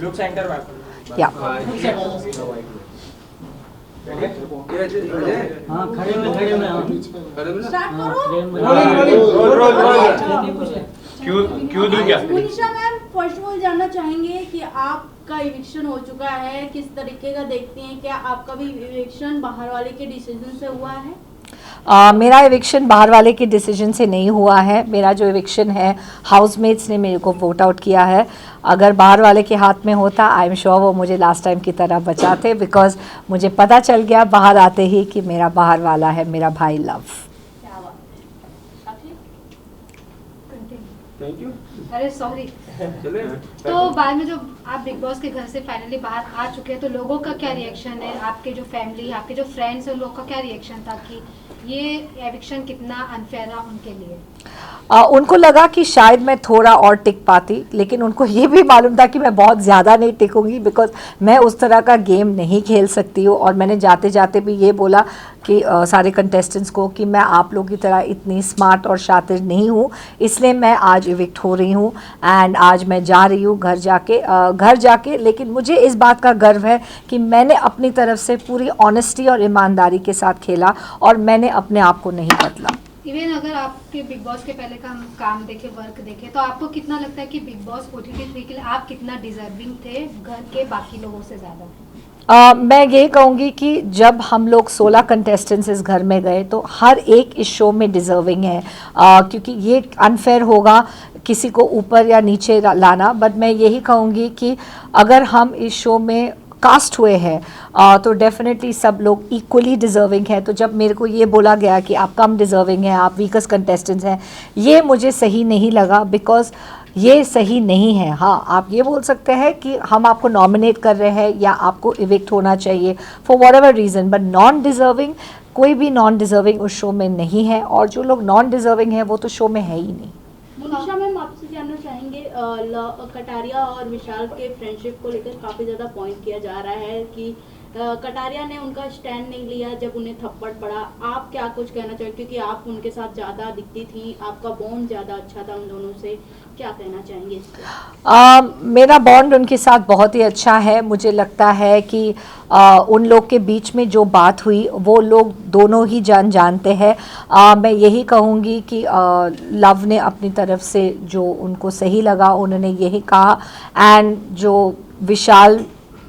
Look center Yeah. हाँ खड़े में स्टार्ट क्यों दूं क्या? Manisha ma'am, first of all जानना चाहेंगे कि आपका इविक्शन हो चुका है, किस तरीके का देखती हैं? क्या आपका भी इविक्शन बाहर वाले के डिसीजन से हुआ है? मेरा इविक्शन बाहर वाले के डिसीजन से नहीं हुआ है। मेरा जो इविक्शन है हाउसमेट्स ने मेरे को वोट आउट किया है। अगर बाहर वाले के हाथ में होता, आई एम श्योर वो मुझे लास्ट टाइम की तरह बचाते, बिकॉज मुझे पता चल गया बाहर आते ही कि मेरा बाहर वाला है मेरा भाई लव। क्या बात है। Thank you. अरे सॉरी। चले तो बाद में जो आप बिग बॉस के घर से फाइनली बाहर आ चुके हैं, तो लोगों का क्या रिएक्शन है? आपके जो फैमिली, आपके जो फ्रेंड्स हैं, उन लोगों का क्या रिएक्शन था कि ये एविक्शन कितना अनफेयर रहा उनके लिए? उनको लगा कि शायद मैं थोड़ा और टिक पाती, लेकिन उनको ये भी मालूम था कि मैं बहुत ज़्यादा नहीं टिकूंगी, बिकॉज मैं उस तरह का गेम नहीं खेल सकती हूँ। और मैंने जाते जाते भी ये बोला कि सारे कंटेस्टेंट्स को कि मैं आप लोगों की तरह इतनी स्मार्ट और शातिर नहीं हूँ, इसलिए मैं आज इविक्ट हो रही हूँ। एंड आज मैं जा रही हूँ घर जाके लेकिन मुझे इस बात का गर्व है कि मैंने अपनी तरफ से पूरी ऑनेस्टी और ईमानदारी के साथ खेला और मैंने अपने आप को नहीं बदला। इवन अगर आपके बिग बॉस के पहले का हम काम देखे, वर्क देखे, तो आपको कितना लगता है कि बिग बॉस OTT 3 के लिए आप कितना डिजर्विंग थे घर के बाकी लोगों से ज़्यादा? मैं ये कहूँगी कि जब हम लोग 16 कंटेस्टेंट्स इस घर में गए तो हर एक इस शो में डिज़र्विंग है, क्योंकि ये अनफेयर होगा किसी को ऊपर या नीचे लाना। बट मैं यही कहूँगी कि अगर हम इस शो में कास्ट हुए हैं तो डेफिनेटली सब लोग इक्वली डिज़र्विंग है। तो जब मेरे को ये बोला गया कि आप कम डिज़र्विंग हैं, आप वीकेस्ट कंटेस्टेंट्स हैं, ये मुझे सही नहीं लगा, बिकॉज ये सही नहीं है। हाँ, आप ये बोल सकते हैं कि हम आपको नॉमिनेट कर रहे हैं या आपको इविक्ट होना चाहिए for what ever reason, but non deserving, कोई भी नॉन डिज़र्विंग उस शो में नहीं है। और जो लोग नॉन डिज़र्विंग हैं वो तो शो में है ही नहीं। मनीषा मैम, आपसे जानना चाहेंगे, कटारिया और विशाल के फ्रेंडशिप को लेकर काफ़ी ज़्यादा पॉइंट किया जा रहा है कि कटारिया ने उनका स्टैंड नहीं लिया जब उन्हें थप्पड़ पड़ा। आप क्या कुछ कहना चाहेंगे, क्योंकि आप उनके साथ ज़्यादा दिखती थी, आपका बॉन्ड ज़्यादा अच्छा था उन दोनों से, क्या कहना चाहेंगे इस पर? मेरा बॉन्ड उनके साथ बहुत ही अच्छा है। मुझे लगता है कि उन लोग के बीच में जो बात हुई वो लोग दोनों ही जानते हैं। मैं यही कहूँगी कि लव ने अपनी तरफ से जो उनको सही लगा उन्होंने यही कहा। एंड जो विशाल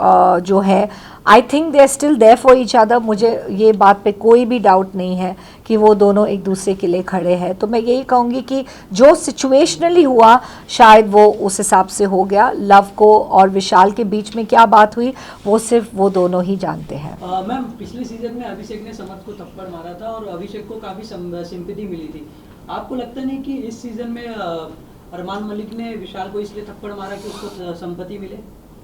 जो है, I think they are still there for each other. मुझे ये बात पे कोई भी डाउट नहीं है कि वो दोनों एक दूसरे के लिए खड़े हैं। तो मैं यही कहूँगी कि जो सिचुएशनली हुआ शायद वो उस हिसाब से हो गया। लव को और विशाल के बीच में क्या बात हुई वो सिर्फ वो दोनों ही जानते हैं। मैम, पिछले सीजन में अभिषेक ने समर्थ को थप्पड़ मारा था और अभिषेक को काफ़ी सिंपैथी मिली थी। आपको लगता नहीं कि इस सीजन में अरमान मलिक ने विशाल को इसलिए थप्पड़ मारा कि उसको संपत्ति मिले?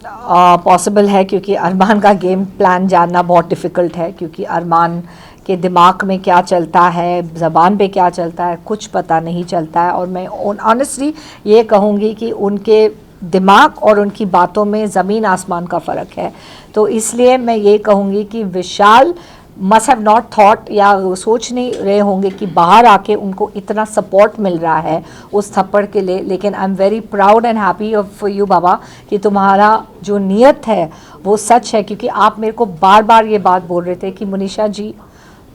पॉसिबल है, क्योंकि अरमान का गेम प्लान जानना बहुत डिफ़िकल्ट है, क्योंकि अरमान के दिमाग में क्या चलता है, ज़बान पे क्या चलता है, कुछ पता नहीं चलता है। और मैं ऑनेस्टली ये कहूँगी कि उनके दिमाग और उनकी बातों में ज़मीन आसमान का फ़र्क है। तो इसलिए मैं ये कहूँगी कि विशाल मस्ट हैव नॉट थॉट या सोच नहीं रहे होंगे कि बाहर आके उनको इतना सपोर्ट मिल रहा है उस थप्पड़ के लिए। लेकिन I am very proud and happy for you बाबा कि तुम्हारा जो नीयत है वो सच है, क्योंकि आप मेरे को बार बार ये बात बोल रहे थे कि मनीषा जी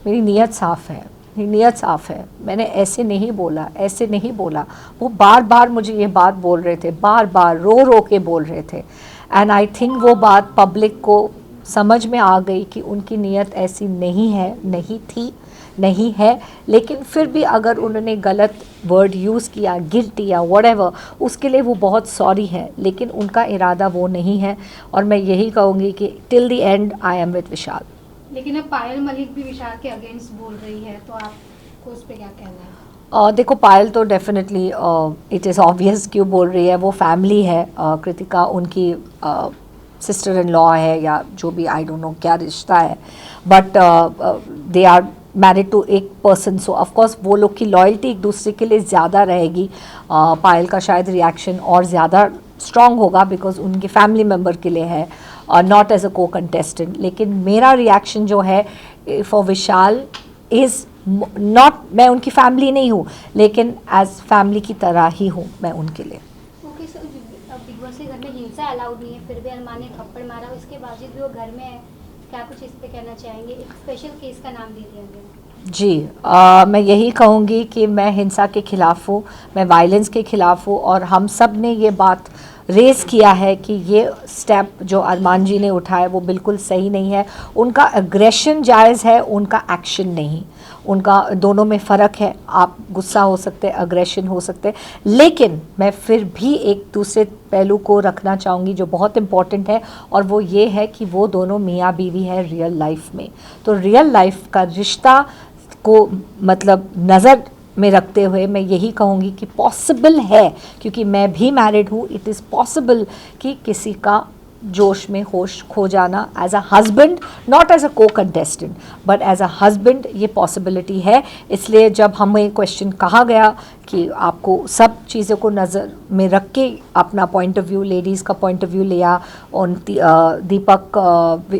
मेरी नीयत साफ़ है, मेरी नीयत साफ़ है, मैंने ऐसे नहीं बोला, ऐसे नहीं बोला। वो बार बार मुझे ये बात बोल रहे थे, बार बार रो के बोल रहे थे। एंड आई थिंक वो बात पब्लिक को समझ में आ गई कि उनकी नीयत ऐसी नहीं है, नहीं थी, नहीं है। लेकिन फिर भी अगर उन्होंने गलत वर्ड यूज़ किया, गिल्टी या व्हाटएवर, उसके लिए वो बहुत सॉरी है, लेकिन उनका इरादा वो नहीं है। और मैं यही कहूँगी कि till the end I am with Vishal. लेकिन अब पायल मलिक भी विशाल के अगेंस्ट बोल रही है, तो आपको उस पर क्या कहना है? देखो, पायल तो डेफिनेटली इट इज़ ऑब्वियस क्यों बोल रही है, वो फैमिली है। कृतिका उनकी सिस्टर इन लॉ है या जो भी, आई डोंट नो क्या रिश्ता है, but they are married to एक पर्सन, सो ऑफकोर्स वो लोग की लॉयल्टी एक दूसरे के लिए ज़्यादा रहेगी। पायल का शायद रिएक्शन और ज़्यादा स्ट्रॉन्ग होगा बिकॉज उनके फैमिली मेम्बर के लिए है, not as a co contestant. लेकिन मेरा रिएक्शन जो है फॉर विशाल इज़ नॉट, मैं उनकी फैमिली नहीं हूँ लेकिन एज फैमिली की तरह ही हूँ मैं उनके लिए। ओके सर, बिग बॉस उसके घर में हिंसा अलाउड नहीं है, फिर भी अरमान ने थप्पड़ मारा, उसके बावजूद भी वो घर में है। क्या कुछ इस पे कहना चाहेंगे? एक स्पेशल केस का नाम दे दिया गया। जी, मैं यही कहूँगी कि मैं हिंसा के ख़िलाफ़ हूँ, मैं वायलेंस के ख़िलाफ़ हूँ, और हम सब ने ये बात रेज़ किया है कि ये स्टेप जो अरमान जी ने उठाया वो बिल्कुल सही नहीं है। उनका एग्रेशन जायज़ है, उनका एक्शन नहीं। उनका दोनों में फ़र्क है। आप गुस्सा हो सकते हैं, अग्रेशन हो सकते हैं, लेकिन मैं फिर भी एक दूसरे पहलू को रखना चाहूँगी जो बहुत इम्पॉर्टेंट है, और वो ये है कि वो दोनों मियाँ बीवी हैं रियल लाइफ में। तो रियल लाइफ का रिश्ता को मतलब नज़र में रखते हुए मैं यही कहूँगी कि पॉसिबल है, क्योंकि मैं भी मैरिड हूँ, इट इज़ पॉसिबल कि किसी का जोश में होश खो जाना as a husband, not as a co contestant but as a husband, ये पॉसिबिलिटी है। इसलिए जब हमें क्वेश्चन कहा गया कि आपको सब चीज़ों को नज़र में रख के अपना पॉइंट ऑफ व्यू, लेडीज़ का पॉइंट ऑफ व्यू लिया, और दीपक,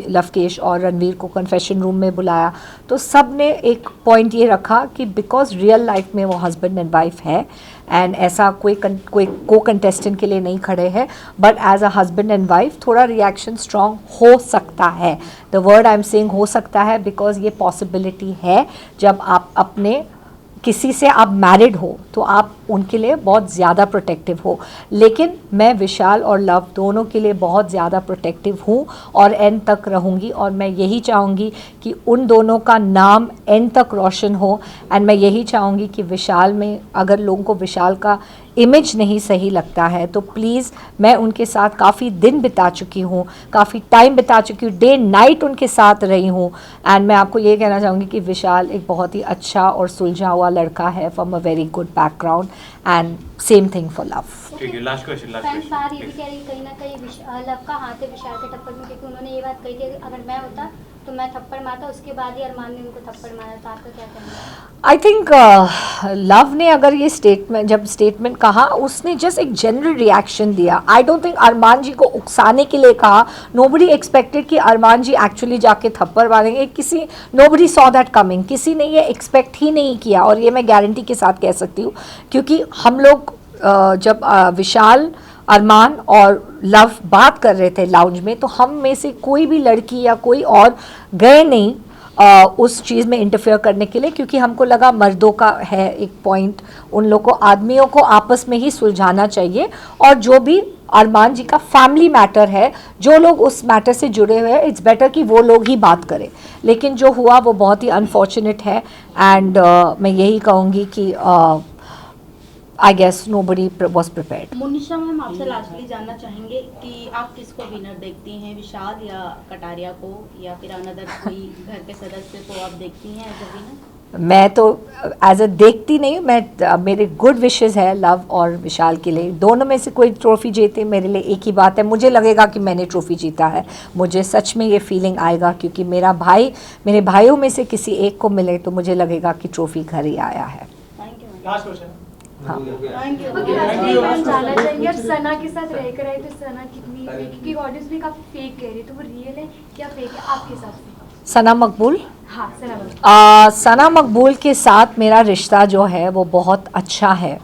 लवकेश और रणवीर को कन्फेशन रूम में बुलाया, तो सब ने एक पॉइंट ये रखा कि बिकॉज रियल लाइफ में वो हस्बैंड एंड वाइफ है, एंड ऐसा कोई को कंटेस्टेंट के लिए नहीं खड़े हैं, but as a husband and wife थोड़ा रिएक्शन स्ट्रॉन्ग हो सकता है। The word I am saying हो सकता है बिकॉज ये पॉसिबिलिटी है। जब आप अपने किसी से आप मैरिड हो तो आप उनके लिए बहुत ज़्यादा प्रोटेक्टिव हो, लेकिन मैं विशाल और लव दोनों के लिए बहुत ज़्यादा प्रोटेक्टिव हूँ और एंड तक रहूँगी, और मैं यही चाहूँगी कि उन दोनों का नाम एंड तक रोशन हो। एंड मैं यही चाहूँगी कि विशाल में, अगर लोगों को विशाल का इमेज नहीं सही लगता है तो प्लीज़, मैं उनके साथ काफ़ी दिन बिता चुकी हूँ, काफ़ी टाइम बिता चुकी हूँ, डे नाइट उनके साथ रही हूँ, एंड मैं आपको ये कहना चाहूँगी कि विशाल एक बहुत ही अच्छा और सुलझा हुआ लड़का है from a very good background, and same thing for love. ठीक है, लास्ट क्वेश्चन फैंस बाहर ये भी कह रही है कहीं ना कहीं लव का हाथ है विशाल के टक्कर में, क्योंकि उन्होंने ये बात कही थी अगर मैं होता तो मैं थप्पड़ मारता, उसके बाद ही अरमान ने उनको थप्पड़ मारा। तो आपका क्या कहना है? आई थिंक लव ने अगर ये स्टेटमेंट, जब स्टेटमेंट कहा, उसने जस्ट एक जनरल रिएक्शन दिया। आई डोंट थिंक अरमान जी को उकसाने के लिए कहा। नोबडी एक्सपेक्टेड कि अरमान जी एक्चुअली जाके थप्पड़ मारेंगे। Nobody saw that coming. किसी ने ये एक्सपेक्ट ही नहीं किया, और ये मैं गारंटी के साथ कह सकती हूँ, क्योंकि हम लोग जब विशाल, अरमान और लव बात कर रहे थे लाउंज में, तो हम में से कोई भी लड़की या कोई और गए नहीं उस चीज़ में इंटरफेयर करने के लिए, क्योंकि हमको लगा मर्दों का है एक पॉइंट, उन लोगों को, आदमियों को आपस में ही सुलझाना चाहिए, और जो भी अरमान जी का फैमिली मैटर है, जो लोग उस मैटर से जुड़े हुए हैं, इट्स बेटर कि वो लोग ही बात करें। लेकिन जो हुआ वो बहुत ही अनफॉर्चुनेट है, एंड मैं यही कहूँगी कि I guess nobody was prepared. Munisha ma'am, आपसे लास्टली जानना चाहेंगे कि आप किसको विनर देखती हैं, विशाल या कटारिया को, या फिर अनदर कोई घर के सदस्य को आप देखती हैं एज अ विनर? मैं तो एज अ देखती नहीं, मैं मेरे गुड विशेस है लव और विशाल के लिए। दोनों में से कोई ट्रॉफी जीते मेरे लिए एक ही बात है, मुझे लगेगा कि मैंने ट्रॉफी जीता है, मुझे सच में ये फीलिंग आएगा, क्योंकि मेरे भाइयों में से किसी एक को मिले तो मुझे लगेगा कि ट्रॉफी घर ही आया है। Thank you ma'am. Last question. हाँ। Thank you. जानना चाहेंगे अब सना के साथ रहकर आई तो सना कितनी फेक, क्योंकि ऑडियंस भी काफी फेक कह रही है, तो वो रियल है क्या फेक है आपके हिसाब से? सना मकबूल, हाँ सना मकबूल। सना मकबूल के साथ मेरा रिश्ता जो है वो बहुत अच्छा है।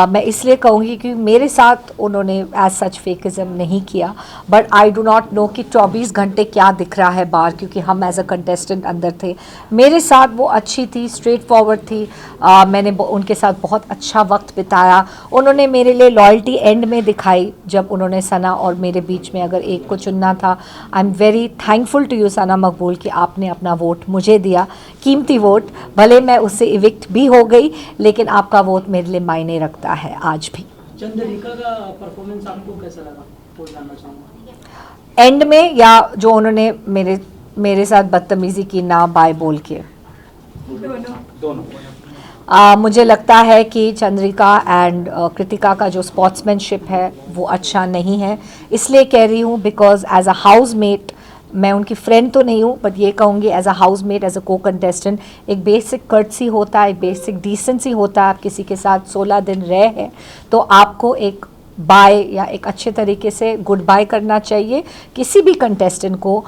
मैं इसलिए कहूँगी कि मेरे साथ उन्होंने एज सच फेकिज़म नहीं किया, but I do not know कि 24 घंटे क्या दिख रहा है बाहर, क्योंकि हम एज अ कंटेस्टेंट अंदर थे। मेरे साथ वो अच्छी थी, स्ट्रेट फॉरवर्ड थी। मैंने उनके साथ बहुत अच्छा वक्त बिताया। उन्होंने मेरे लिए लॉयल्टी एंड में दिखाई, जब उन्होंने सना और मेरे बीच में अगर एक को चुनना था। I am very thankful to you Sana Maqbool कि आपने अपना वोट मुझे दिया, कीमती वोट। भले मैं उससे इविक्ट भी हो गई, लेकिन आपका वोट मेरे लिए मायने रखता है आज भी। चंद्रिका का परफॉर्मेंस आपको कैसा लगा, वो जानना चाहूँगा। एंड में, या जो उन्होंने मेरे साथ बदतमीज़ी की ना बाय बोल के? दोनों। मुझे लगता है कि चंद्रिका एंड कृतिका का जो स्पोर्ट्समैनशिप है वो अच्छा नहीं है। इसलिए कह रही हूँ बिकॉज एज अ हाउसमेट, मैं उनकी फ्रेंड तो नहीं हूँ, बट ये कहूँगी as a housemate, as a co contestant, एक बेसिक कर्टसी होता है, एक बेसिक डिसेंसी होता है। आप किसी के साथ 16 दिन रहे हैं तो आपको एक बाय या एक अच्छे तरीके से गुड बाय करना चाहिए किसी भी कंटेस्टेंट को।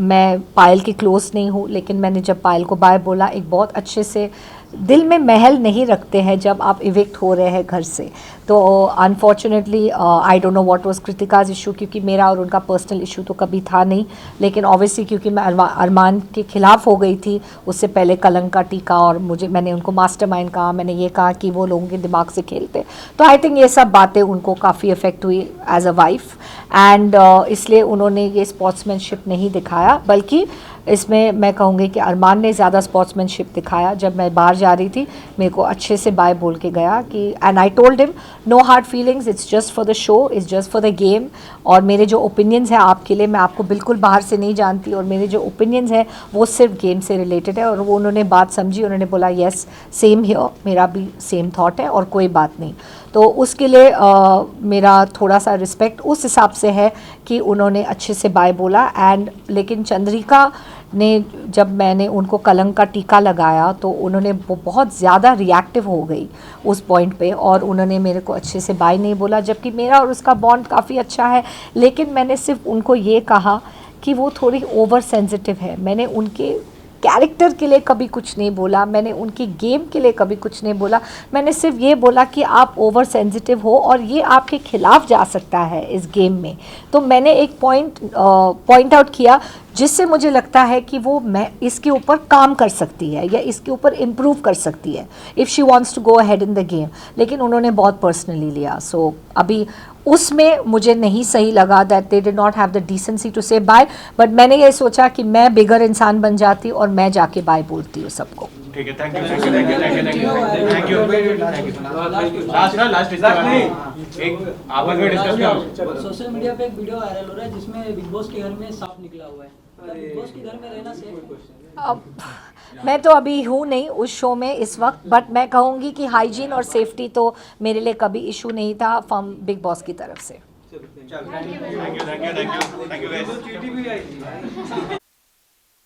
मैं पायल की क्लोज नहीं हूँ, लेकिन मैंने जब पायल को बाय बोला, एक बहुत अच्छे से, दिल में महल नहीं रखते हैं जब आप इविक्ट हो रहे हैं घर से, तो unfortunately I don't know what was Kritika's issue, क्योंकि मेरा और उनका पर्सनल इशू तो कभी था नहीं, लेकिन ऑब्वियसली क्योंकि मैं अरमान के खिलाफ हो गई थी उससे पहले कलंक का टीका, और मैंने उनको मास्टरमाइंड कहा, मैंने ये कहा कि वो लोगों के दिमाग से खेलते, तो आई थिंक ये सब बातें उनको काफ़ी इफ़ेक्ट हुई एज अ वाइफ, एंड इसलिए उन्होंने ये स्पोर्ट्समैनशिप नहीं दिखाया, बल्कि इसमें मैं कहूँगी कि अरमान ने ज़्यादा स्पोर्ट्समैनशिप दिखाया। जब मैं बाहर जा रही थी मेरे को अच्छे से बाय बोल के गया कि, and I told him no hard feelings, it's just for the show, it's just for the game, और मेरे जो ओपिनियंस हैं आपके लिए, मैं आपको बिल्कुल बाहर से नहीं जानती, और मेरे जो ओपिनियंस हैं वो सिर्फ गेम से रिलेटेड है, और वो उन्होंने बात समझी, उन्होंने बोला येस सेम हियर, मेरा भी सेम थॉट है और कोई बात नहीं। तो उसके लिए मेरा थोड़ा सा रिस्पेक्ट उस हिसाब से है कि उन्होंने अच्छे से बाय बोला। एंड लेकिन चंद्रिका ने, जब मैंने उनको कलंक का टीका लगाया तो उन्होंने बहुत ज़्यादा रिएक्टिव हो गई उस पॉइंट पे, और उन्होंने मेरे को अच्छे से बाय नहीं बोला, जबकि मेरा और उसका बॉन्ड काफ़ी अच्छा है। लेकिन मैंने सिर्फ उनको ये कहा कि वो थोड़ी ओवर सेंसिटिव है, मैंने उनके कैरेक्टर के लिए कभी कुछ नहीं बोला, मैंने उनकी गेम के लिए कभी कुछ नहीं बोला, मैंने सिर्फ ये बोला कि आप ओवर सेंसिटिव हो और ये आपके खिलाफ जा सकता है इस गेम में। तो मैंने एक पॉइंट आउट किया जिससे मुझे लगता है कि वो मैं इसके ऊपर काम कर सकती है या इसके ऊपर इम्प्रूव कर सकती है if she wants to go ahead in the game, लेकिन उन्होंने बहुत पर्सनली लिया। सो अभी उसमें मुझे नहीं सही लगा that they did not have the decency to say bye, but मैंने ये सोचा कि मैं बिगर इंसान बन जाती और मैं जाके बाय बोलती हूँ सबको। ठीक है, थैंक यू लास्ट एक आपस में डिस्कस करो। सोशल मीडिया पे एक वीडियो वायरल हो रहा है जिसमें बिग बॉस के घर में सांप निकला हुआ है, बिग बॉस के घर में रहना सेफ? अब मैं तो अभी हूँ नहीं उस शो में इस वक्त, बट मैं कहूँगी कि हाइजीन और सेफ्टी तो मेरे लिए कभी इशू नहीं था फ्रॉम बिग बॉस की तरफ से। Thank you